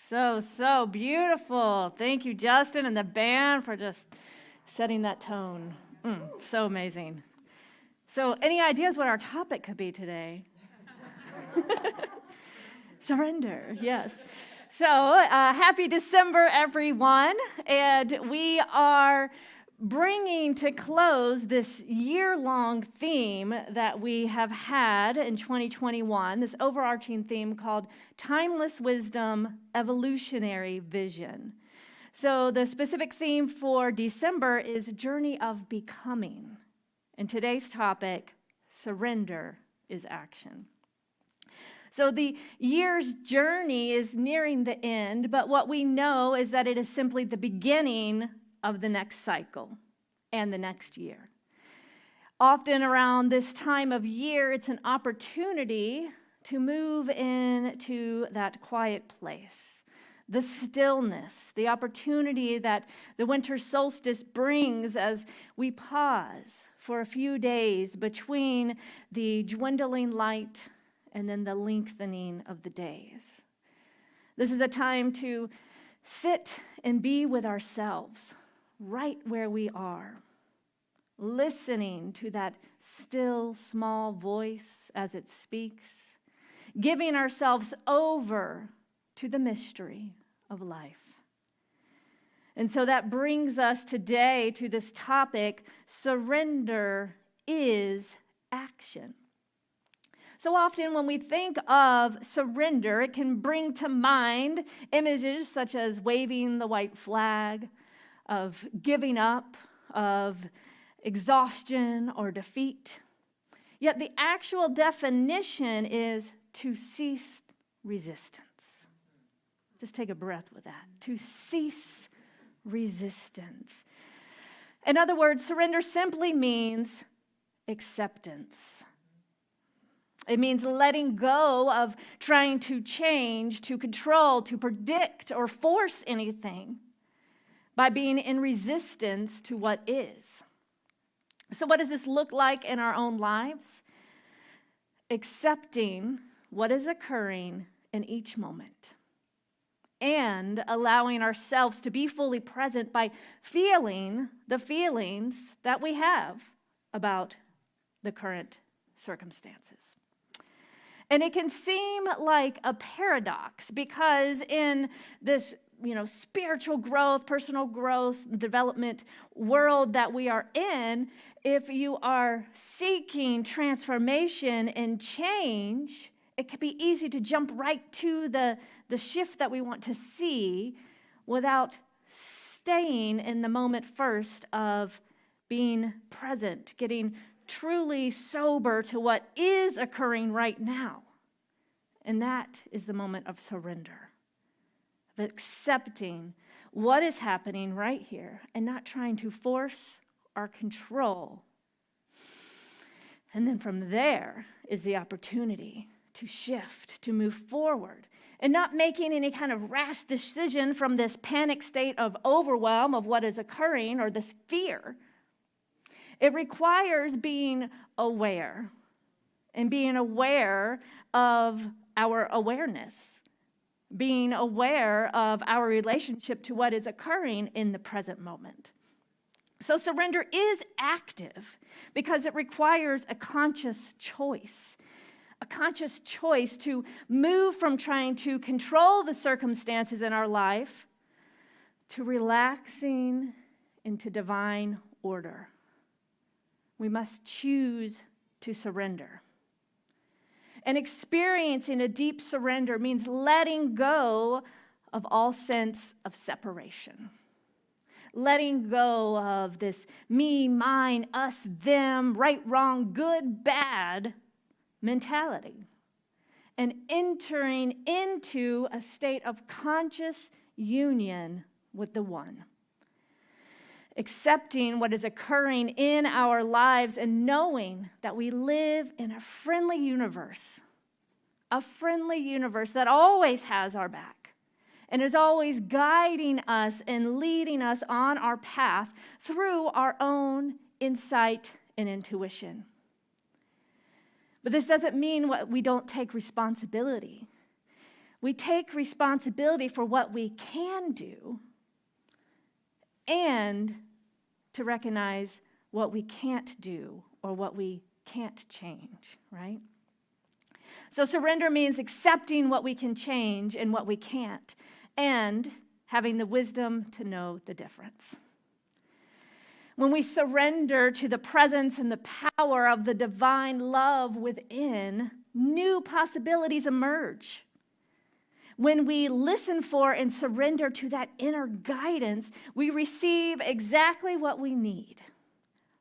So beautiful. Thank you, Justin, and the band for just setting that tone. So amazing. So, any ideas what our topic could be today? Surrender, yes. So, happy December, everyone. And we are bringing to close this year-long theme that we have had in 2021, this overarching theme called Timeless Wisdom, Evolutionary Vision. So the specific theme for December is Journey of Becoming. And today's topic, Surrender is Action. So the year's journey is nearing the end, but what we know is that it is simply the beginning of the next cycle and the next year. Often around this time of year, it's an opportunity to move into that quiet place, the stillness, the opportunity that the winter solstice brings as we pause for a few days between the dwindling light and then the lengthening of the days. This is a time to sit and be with ourselves right where we are, listening to that still small voice as it speaks, giving ourselves over to the mystery of life. And so that brings us today to this topic, surrender is action. So often when we think of surrender, it can bring to mind images such as waving the white flag, of giving up, of exhaustion or defeat. Yet the actual definition is to cease resistance. Just take a breath with that. To cease resistance. In other words, surrender simply means acceptance. It means letting go of trying to change, to control, to predict, or force anything by being in resistance to what is. So what does this look like in our own lives? Accepting what is occurring in each moment and allowing ourselves to be fully present by feeling the feelings that we have about the current circumstances. And it can seem like a paradox because in this spiritual growth, personal growth, development world that we are in, if you are seeking transformation and change, it can be easy to jump right to the shift that we want to see without staying in the moment first of being present, getting truly sober to what is occurring right now. And that is the moment of surrender. Accepting what is happening right here and not trying to force or control. And then from there is the opportunity to shift, to move forward, and not making any kind of rash decision from this panic state of overwhelm of what is occurring or this fear. It requires being aware and being aware of our awareness. Being aware of our relationship to what is occurring in the present moment. So surrender is active because it requires a conscious choice to move from trying to control the circumstances in our life to relaxing into divine order. We must choose to surrender. And experiencing a deep surrender means letting go of all sense of separation. Letting go of this me, mine, us, them, right, wrong, good, bad mentality. And entering into a state of conscious union with the One. Accepting what is occurring in our lives and knowing that we live in a friendly universe that always has our back and is always guiding us and leading us on our path through our own insight and intuition. But this doesn't mean we don't take responsibility. We take responsibility for what we can do and to recognize what we can't do or what we can't change, right? So surrender means accepting what we can change and what we can't, and having the wisdom to know the difference. When we surrender to the presence and the power of the divine love within, new possibilities emerge. When we listen for and surrender to that inner guidance, we receive exactly what we need,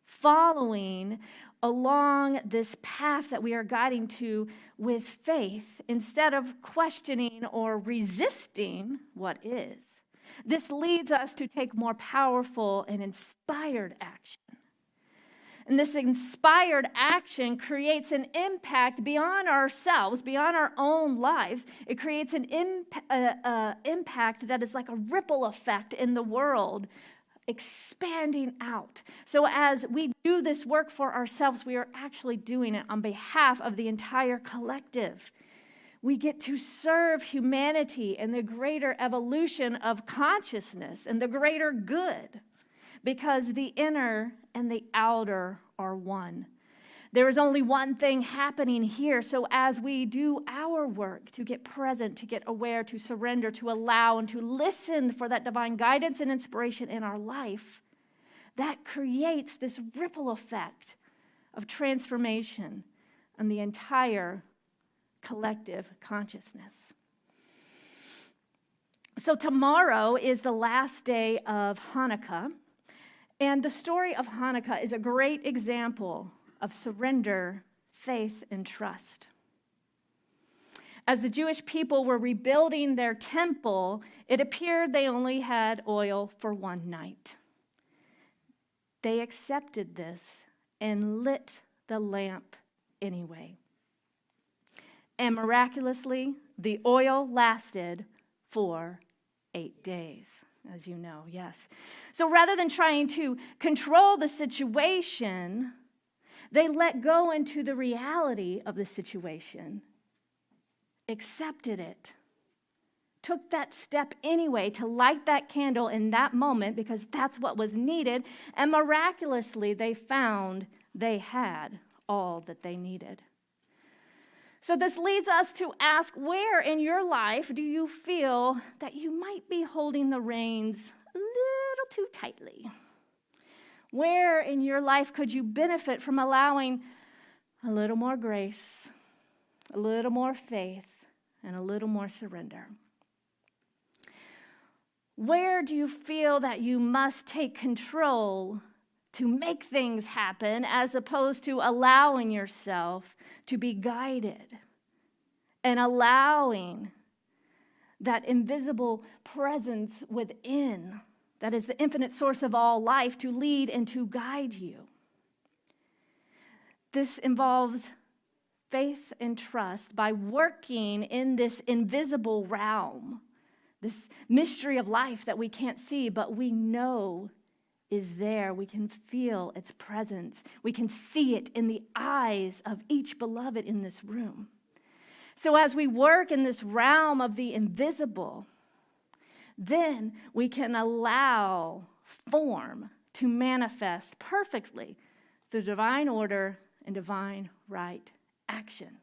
following along this path that we are guiding to with faith instead of questioning or resisting what is. This leads us to take more powerful and inspired action. And this inspired action creates an impact beyond ourselves, beyond our own lives. It creates an impact that is like a ripple effect in the world, expanding out. So as we do this work for ourselves, we are actually doing it on behalf of the entire collective. We get to serve humanity and the greater evolution of consciousness and the greater good, because the inner and the outer are one. There is only one thing happening here. So as we do our work to get present, to get aware, to surrender, to allow, and to listen for that divine guidance and inspiration in our life, that creates this ripple effect of transformation in the entire collective consciousness. So tomorrow is the last day of Hanukkah, and the story of Hanukkah is a great example of surrender, faith, and trust. As the Jewish people were rebuilding their temple, it appeared they only had oil for one night. They accepted this and lit the lamp anyway. And miraculously, the oil lasted for 8 days, as you know, yes. So rather than trying to control the situation, they let go into the reality of the situation, accepted it, took that step anyway to light that candle in that moment because that's what was needed, and miraculously they found they had all that they needed. So this leads us to ask, where in your life do you feel that you might be holding the reins a little too tightly? Where in your life could you benefit from allowing a little more grace, a little more faith, and a little more surrender? Where do you feel that you must take control to make things happen as opposed to allowing yourself to be guided and allowing that invisible presence within that is the infinite source of all life to lead and to guide you? This involves faith and trust by working in this invisible realm, this mystery of life that we can't see, but we know is there. We can feel its presence. We can see it in the eyes of each beloved in this room. So as we work in this realm of the invisible, then we can allow form to manifest perfectly through divine order and divine right action.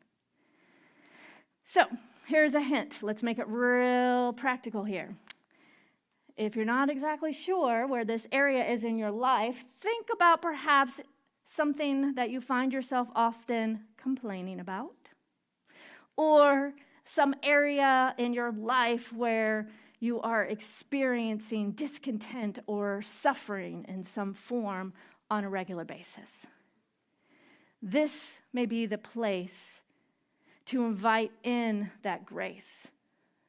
So here's a hint. Let's make it real practical here. If you're not exactly sure where this area is in your life, think about perhaps something that you find yourself often complaining about, or some area in your life where you are experiencing discontent or suffering in some form on a regular basis. This may be the place to invite in that grace,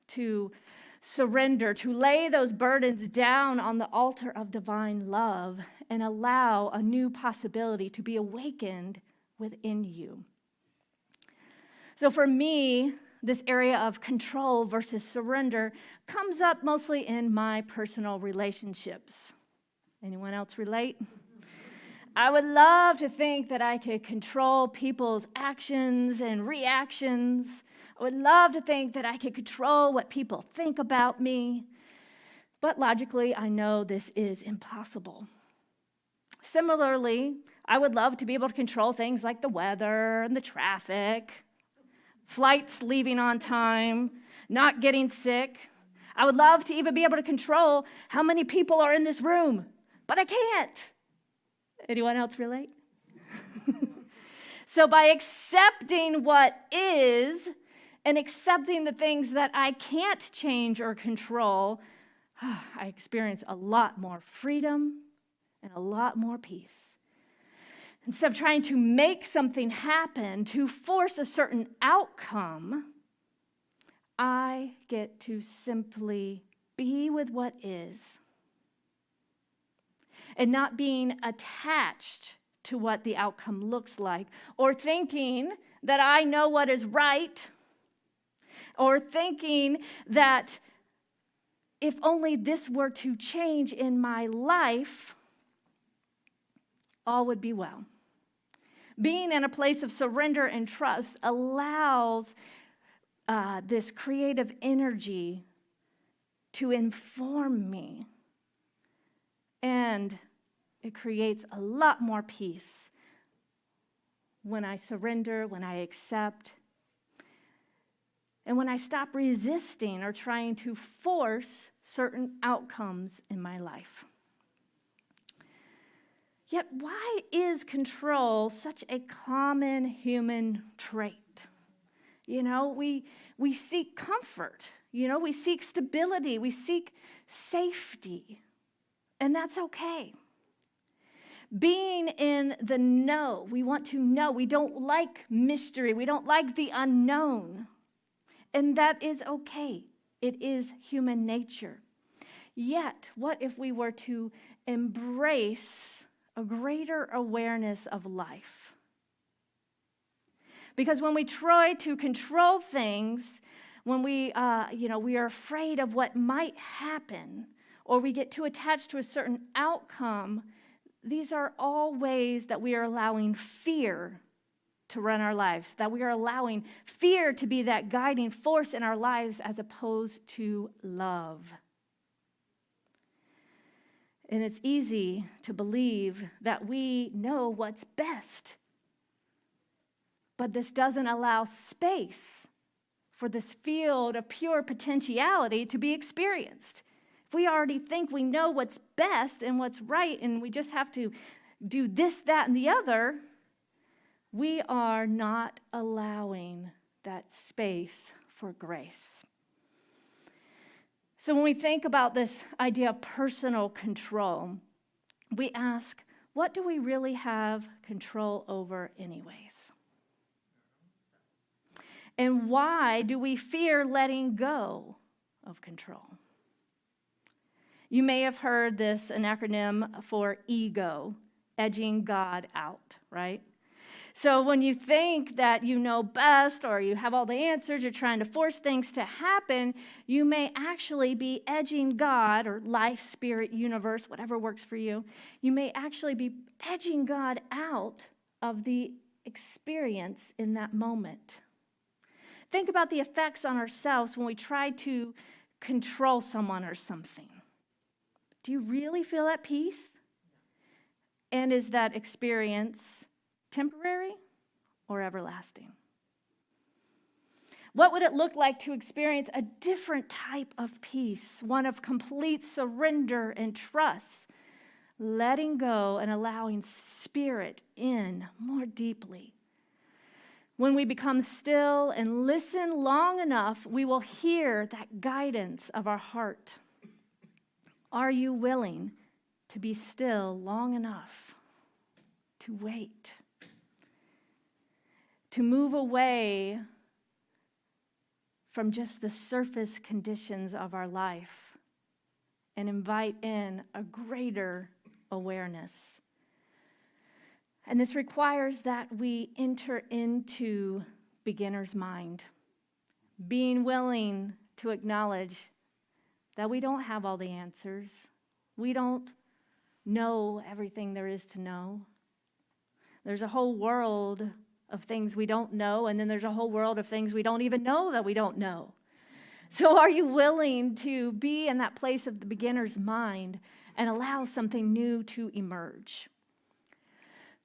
to surrender, to lay those burdens down on the altar of divine love and allow a new possibility to be awakened within you. So for me, this area of control versus surrender comes up mostly in my personal relationships. Anyone else relate? I would love to think that I could control people's actions and reactions. I would love to think that I could control what people think about me. But logically, I know this is impossible. Similarly, I would love to be able to control things like the weather and the traffic, flights leaving on time, not getting sick. I would love to even be able to control how many people are in this room, but I can't. Anyone else relate? So by accepting what is and accepting the things that I can't change or control, I experience a lot more freedom and a lot more peace. Instead of trying to make something happen, to force a certain outcome, I get to simply be with what is and not being attached to what the outcome looks like, or thinking that I know what is right, or thinking that if only this were to change in my life, all would be well. Being in a place of surrender and trust allows this creative energy to inform me. And it creates a lot more peace when I surrender, when I accept, and when I stop resisting or trying to force certain outcomes in my life. Yet, why is control such a common human trait? You know, we seek comfort. You know, we seek stability. We seek safety. And that's okay. Being in the know, we want to know. We don't like mystery. We don't like the unknown. And that is okay. It is human nature. Yet, what if we were to embrace a greater awareness of life? Because when we try to control things, when we are afraid of what might happen, or we get too attached to a certain outcome, these are all ways that we are allowing fear to run our lives, that we are allowing fear to be that guiding force in our lives as opposed to love. And it's easy to believe that we know what's best, but this doesn't allow space for this field of pure potentiality to be experienced. If we already think we know what's best and what's right, and we just have to do this, that, and the other, we are not allowing that space for grace. So when we think about this idea of personal control, we ask, what do we really have control over anyways? And why do we fear letting go of control? You may have heard this, an acronym for ego, edging God out, right? So when you think that you know best or you have all the answers, you're trying to force things to happen, you may actually be edging God, or life, spirit, universe, whatever works for you. You may actually be edging God out of the experience in that moment. Think about the effects on ourselves when we try to control someone or something. Do you really feel at peace? And is that experience temporary or everlasting? What would it look like to experience a different type of peace, one of complete surrender and trust, letting go and allowing spirit in more deeply? When we become still and listen long enough, we will hear that guidance of our heart. Are you willing to be still long enough to wait? To move away from just the surface conditions of our life and invite in a greater awareness. And this requires that we enter into beginner's mind, being willing to acknowledge that we don't have all the answers. We don't know everything there is to know. There's a whole world of things we don't know, and then there's a whole world of things we don't even know that we don't know. So are you willing to be in that place of the beginner's mind and allow something new to emerge?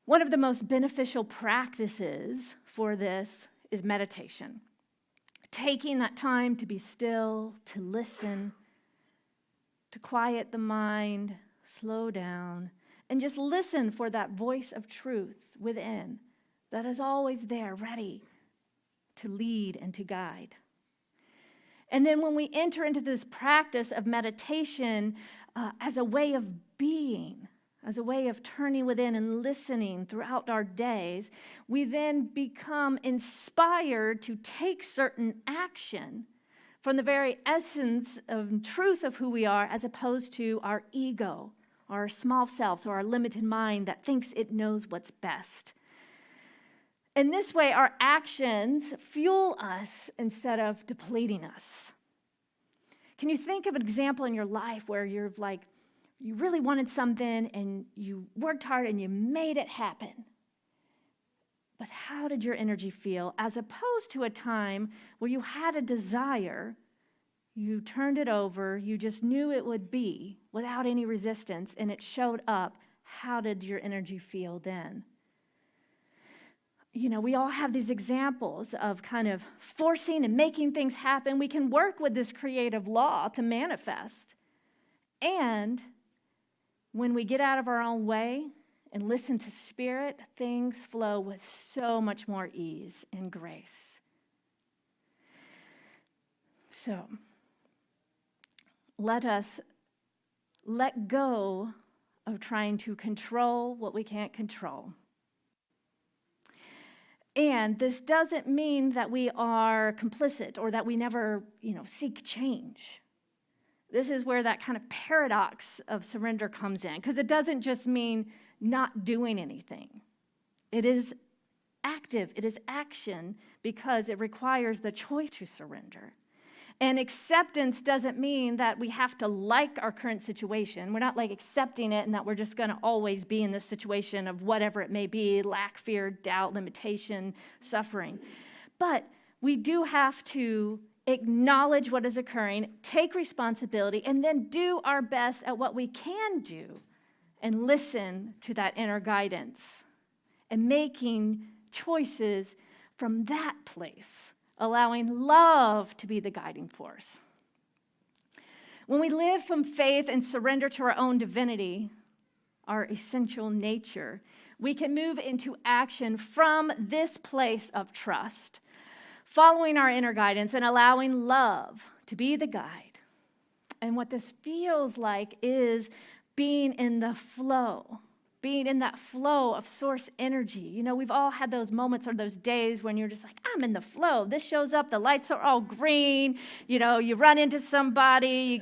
One of the most beneficial practices for this is meditation. Taking that time to be still, to listen, to quiet the mind, slow down, and just listen for that voice of truth within that is always there, ready to lead and to guide. And then when we enter into this practice of meditation as a way of being, as a way of turning within and listening throughout our days, we then become inspired to take certain action from the very essence of truth of who we are, as opposed to our ego, our small selves, or our limited mind that thinks it knows what's best. In this way, our actions fuel us instead of depleting us. Can you think of an example in your life where you really wanted something and you worked hard and you made it happen? But how did your energy feel, as opposed to a time where you had a desire, you turned it over, you just knew it would be without any resistance, and it showed up? How did your energy feel then? We all have these examples of kind of forcing and making things happen. We can work with this creative law to manifest. And when we get out of our own way and listen to Spirit, things flow with so much more ease and grace. So, let us let go of trying to control what we can't control. And this doesn't mean that we are complicit or that we never, seek change. This is where that kind of paradox of surrender comes in, because it doesn't just mean not doing anything. It is active, it is action, because it requires the choice to surrender. And acceptance doesn't mean that we have to like our current situation. We're not accepting it and that we're just going to always be in this situation of whatever it may be, lack, fear, doubt, limitation, suffering. But we do have to acknowledge what is occurring, take responsibility, and then do our best at what we can do and listen to that inner guidance and making choices from that place, allowing love to be the guiding force. When we live from faith and surrender to our own divinity, our essential nature, we can move into action from this place of trust, following our inner guidance and allowing love to be the guide. And what this feels like is being in the flow, being in that flow of source energy. We've all had those moments or those days when you're just like, I'm in the flow. This shows up, the lights are all green. You run into somebody,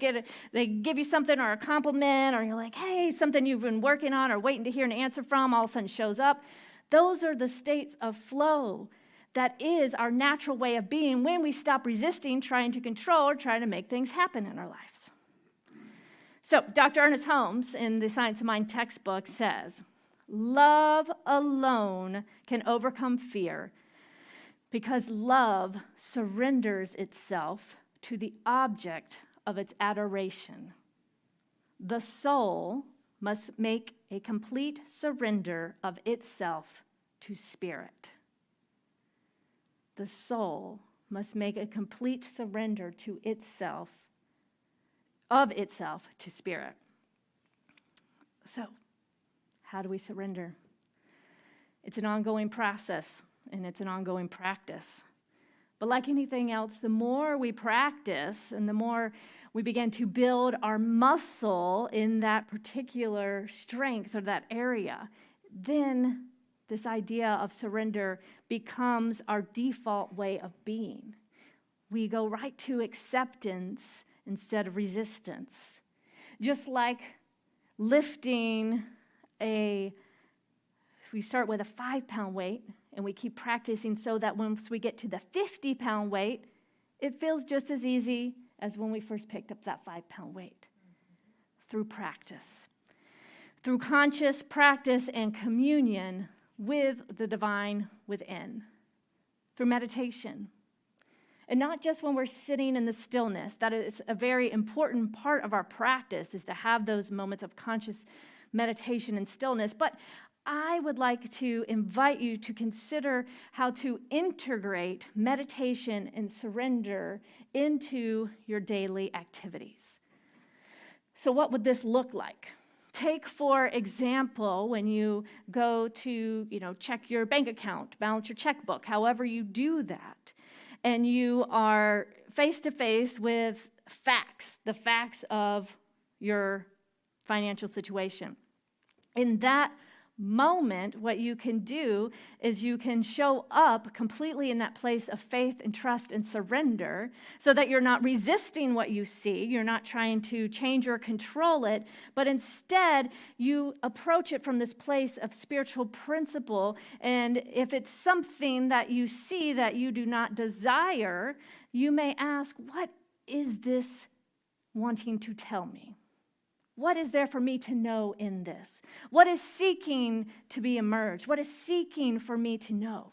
they give you something or a compliment, or you're like, hey, something you've been working on or waiting to hear an answer from all of a sudden shows up. Those are the states of flow. That is our natural way of being when we stop resisting, trying to control, or trying to make things happen in our lives. So Dr. Ernest Holmes in the Science of Mind textbook says, love alone can overcome fear because love surrenders itself to the object of its adoration. The soul must make a complete surrender of itself to Spirit. The soul must make a complete surrender to itself, of itself to Spirit. So, how do we surrender? It's an ongoing process, and it's an ongoing practice. But like anything else, the more we practice and the more we begin to build our muscle in that particular strength or that area, then this idea of surrender becomes our default way of being. We go right to acceptance instead of resistance. Just like lifting we start with a 5-pound weight and we keep practicing so that once we get to the 50-pound weight, it feels just as easy as when we first picked up that 5-pound weight. Through practice. Through conscious practice and communion, with the divine within through meditation. And not just when we're sitting in the stillness. That is a very important part of our practice, is to have those moments of conscious meditation and stillness. But I would like to invite you to consider how to integrate meditation and surrender into your daily activities. So what would this look like? Take, for example, when you go to, check your bank account, balance your checkbook, however you do that, and you are face-to-face with facts, the facts of your financial situation. In that moment, what you can do is you can show up completely in that place of faith and trust and surrender, so that you're not resisting what you see, you're not trying to change or control it, but instead you approach it from this place of spiritual principle. And if it's something that you see that you do not desire, you may ask, what is this wanting to tell me? What is there for me to know in this? What is seeking to be emerged? What is seeking for me to know?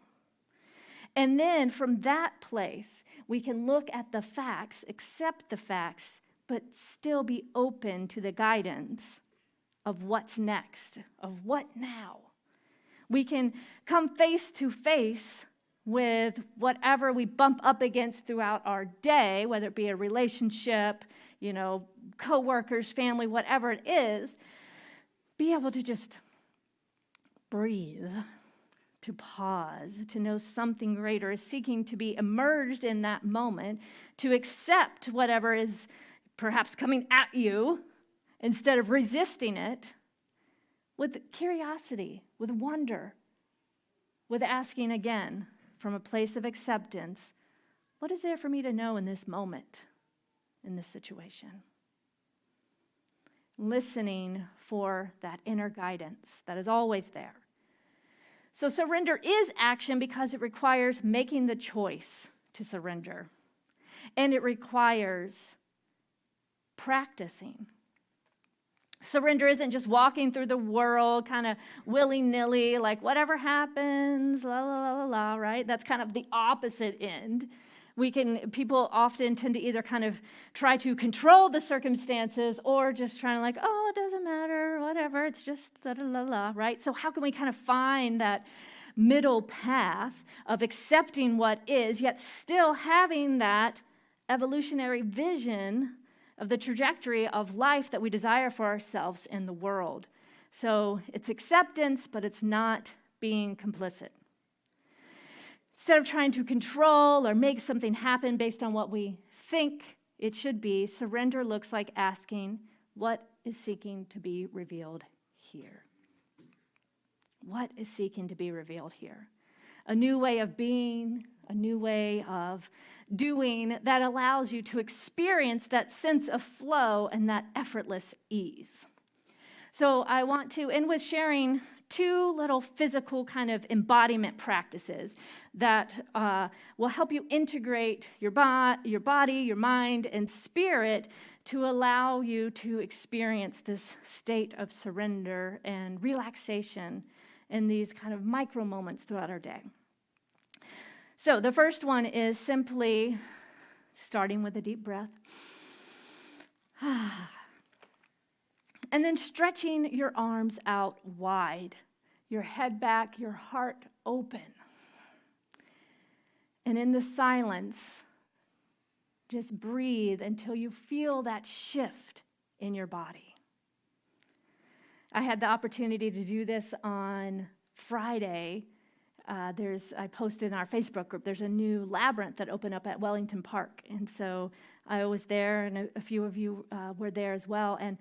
And then from that place, we can look at the facts, accept the facts, but still be open to the guidance of what's next, of what now. We can come face to face with whatever we bump up against throughout our day, whether it be a relationship, coworkers, family, whatever it is, be able to just breathe, to pause, to know something greater is seeking to be immersed in that moment, to accept whatever is perhaps coming at you instead of resisting it with curiosity, with wonder, with asking again from a place of acceptance, what is there for me to know in this moment, in this situation? Listening for that inner guidance that is always there. So surrender is action because it requires making the choice to surrender. And it requires practicing. Surrender isn't just walking through the world kind of willy-nilly, like whatever happens, la, la, la, la, la, right? That's kind of the opposite end. People often tend to either kind of try to control the circumstances or just trying to like, oh, it doesn't matter, whatever, it's just la, la, la, la, right? So how can we kind of find that middle path of accepting what is, yet still having that evolutionary vision of the trajectory of life that we desire for ourselves in the world? So it's acceptance, but it's not being complicit. Instead of trying to control or make something happen based on what we think it should be, surrender looks like asking, what is seeking to be revealed here? What is seeking to be revealed here? A new way of being, a new way of doing that allows you to experience that sense of flow and that effortless ease. So I want to end with sharing two little physical kind of embodiment practices that will help you integrate your body, your mind, and spirit to allow you to experience this state of surrender and relaxation in these kind of micro moments throughout our day. So the first one is simply starting with a deep breath. And then stretching your arms out wide, your head back, your heart open. And in the silence, just breathe until you feel that shift in your body. I had the opportunity to do this on Friday. I posted in our Facebook group, there's a new labyrinth that opened up at Wellington Park. And so I was there, and a few of you were there as well. And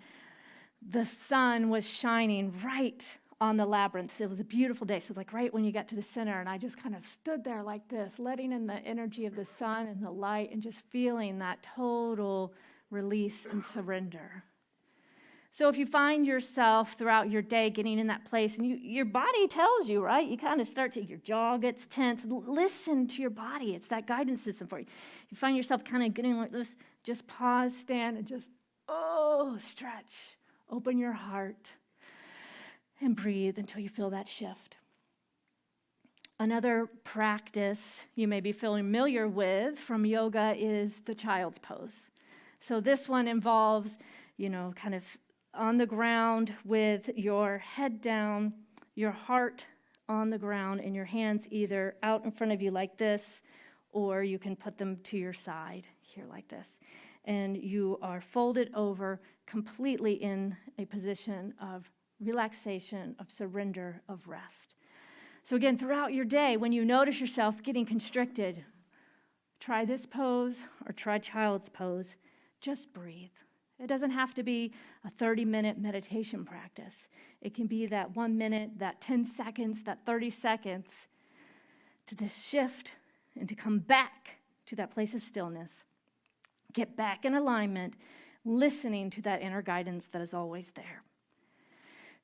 the sun was shining right on the labyrinth. It was a beautiful day. So like right when you got to the center, and I just kind of stood there like this, letting in the energy of the sun and the light and just feeling that total release and surrender. So if you find yourself throughout your day getting in that place, and your body tells you, right? You kind of your jaw gets tense. Listen to your body. It's that guidance system for you. You find yourself kind of getting like this, just pause, stand, and just, stretch. Open your heart and breathe until you feel that shift. Another practice you may be familiar with from yoga is the child's pose. So this one involves, kind of on the ground with your head down, your heart on the ground, and your hands either out in front of you like this, or you can put them to your side here like this. And you are folded over completely in a position of relaxation, of surrender, of rest. So again, throughout your day, when you notice yourself getting constricted, try this pose or try child's pose. Just breathe. It doesn't have to be a 30-minute meditation practice. It can be that 1 minute, that 10 seconds, that 30 seconds to this shift and to come back to that place of stillness. Get back in alignment, listening to that inner guidance that is always there.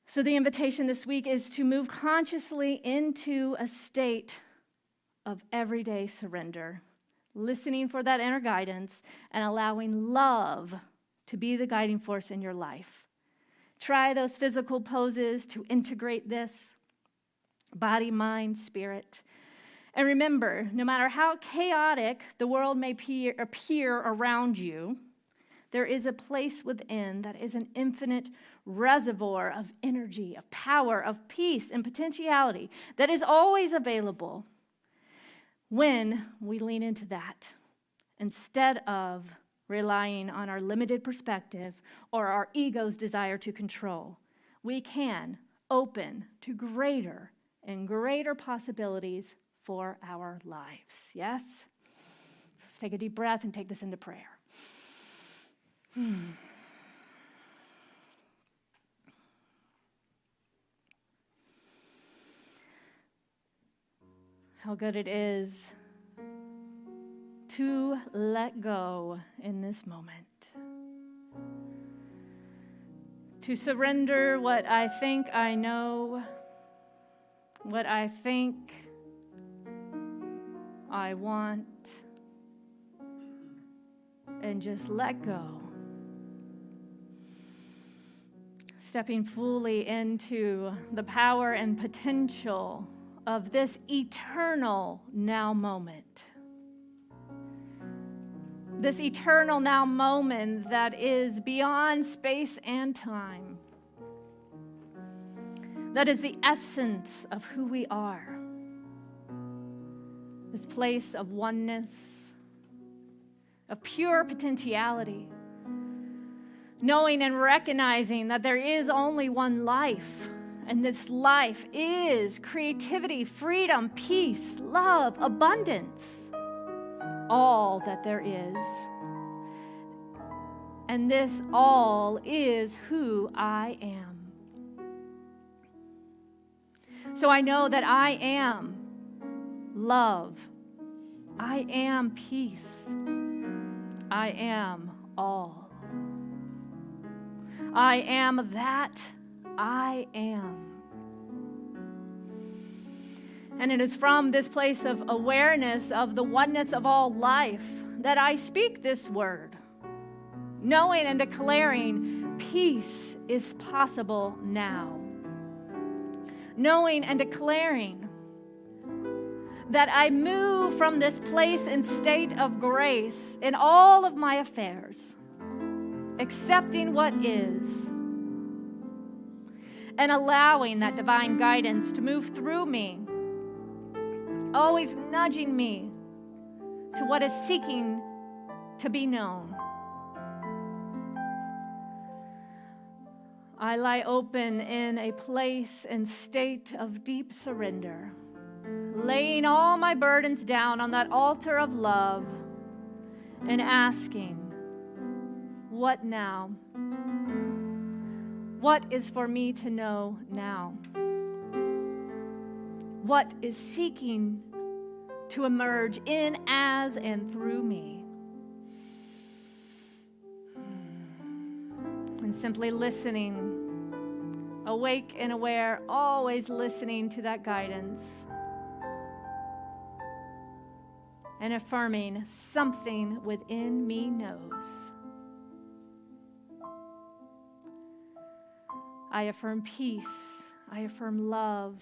So the invitation this week is to move consciously into a state of everyday surrender, listening for that inner guidance and allowing love to be the guiding force in your life. Try those physical poses to integrate this, body, mind, spirit. And remember, no matter how chaotic the world may appear around you, there is a place within that is an infinite reservoir of energy, of power, of peace, and potentiality that is always available when we lean into that instead of relying on our limited perspective or our ego's desire to control. We can open to greater and greater possibilities for our lives. Yes? Let's take a deep breath and take this into prayer. How good it is to let go in this moment. To surrender what I think I know, what I think I want, and just let go. Stepping fully into the power and potential of this eternal now moment. This eternal now moment that is beyond space and time. That is the essence of who we are. This place of oneness, of pure potentiality. Knowing and recognizing that there is only one life, and this life is creativity, freedom, peace, love, abundance, all that there is. And this all is who I am. So I know that I am love. I am peace. I am all. I am that I am. And it is from this place of awareness of the oneness of all life that I speak this word, knowing and declaring peace is possible now. Knowing and declaring that I move from this place and state of grace in all of my affairs, accepting what is, and allowing that divine guidance to move through me, always nudging me to what is seeking to be known. I lie open in a place and state of deep surrender, laying all my burdens down on that altar of love and asking, what now? What is for me to know now? What is seeking to emerge in, as, and through me? And simply listening, awake and aware, always listening to that guidance. And affirming something within me knows. I affirm peace. I affirm love.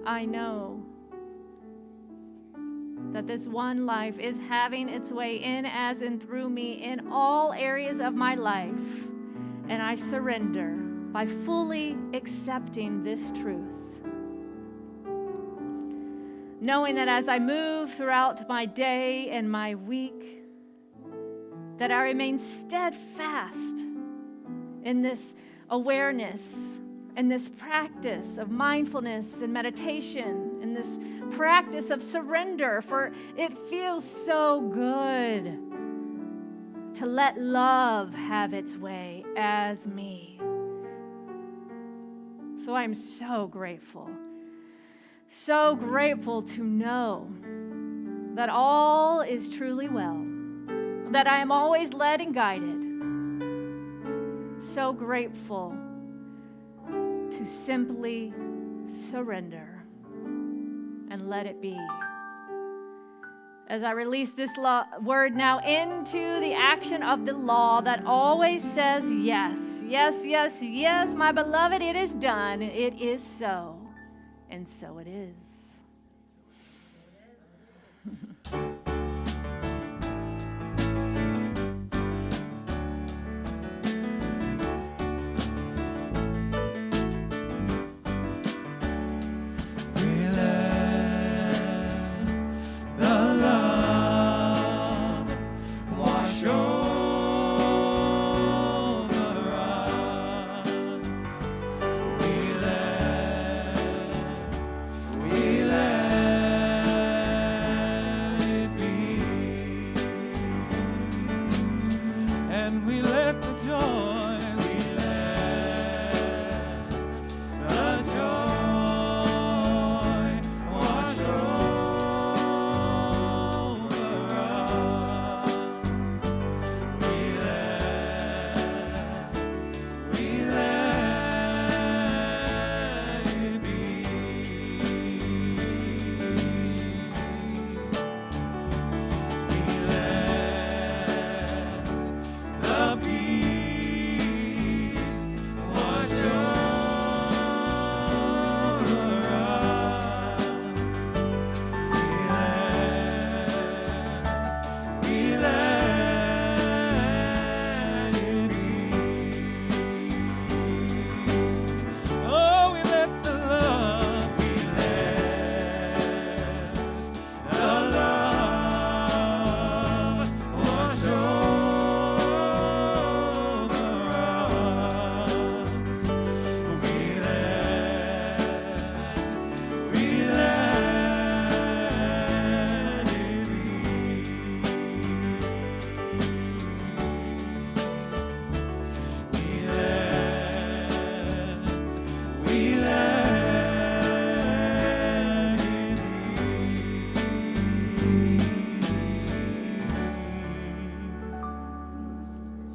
I know that this one life is having its way in, as and through me in all areas of my life. And I surrender by fully accepting this truth. Knowing that as I move throughout my day and my week, that I remain steadfast in this awareness and this practice of mindfulness and meditation and this practice of surrender, for it feels so good to let love have its way as me. So I'm so grateful to know that all is truly well, that I am always led and guided. So grateful to simply surrender and let it be. As I release this word now into the action of the law that always says yes, yes, yes, yes, my beloved, it is done. It is so, and so it is.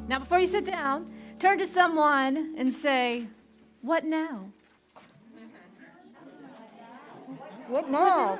Now, before you sit down, turn to someone and say, "What now?" What now?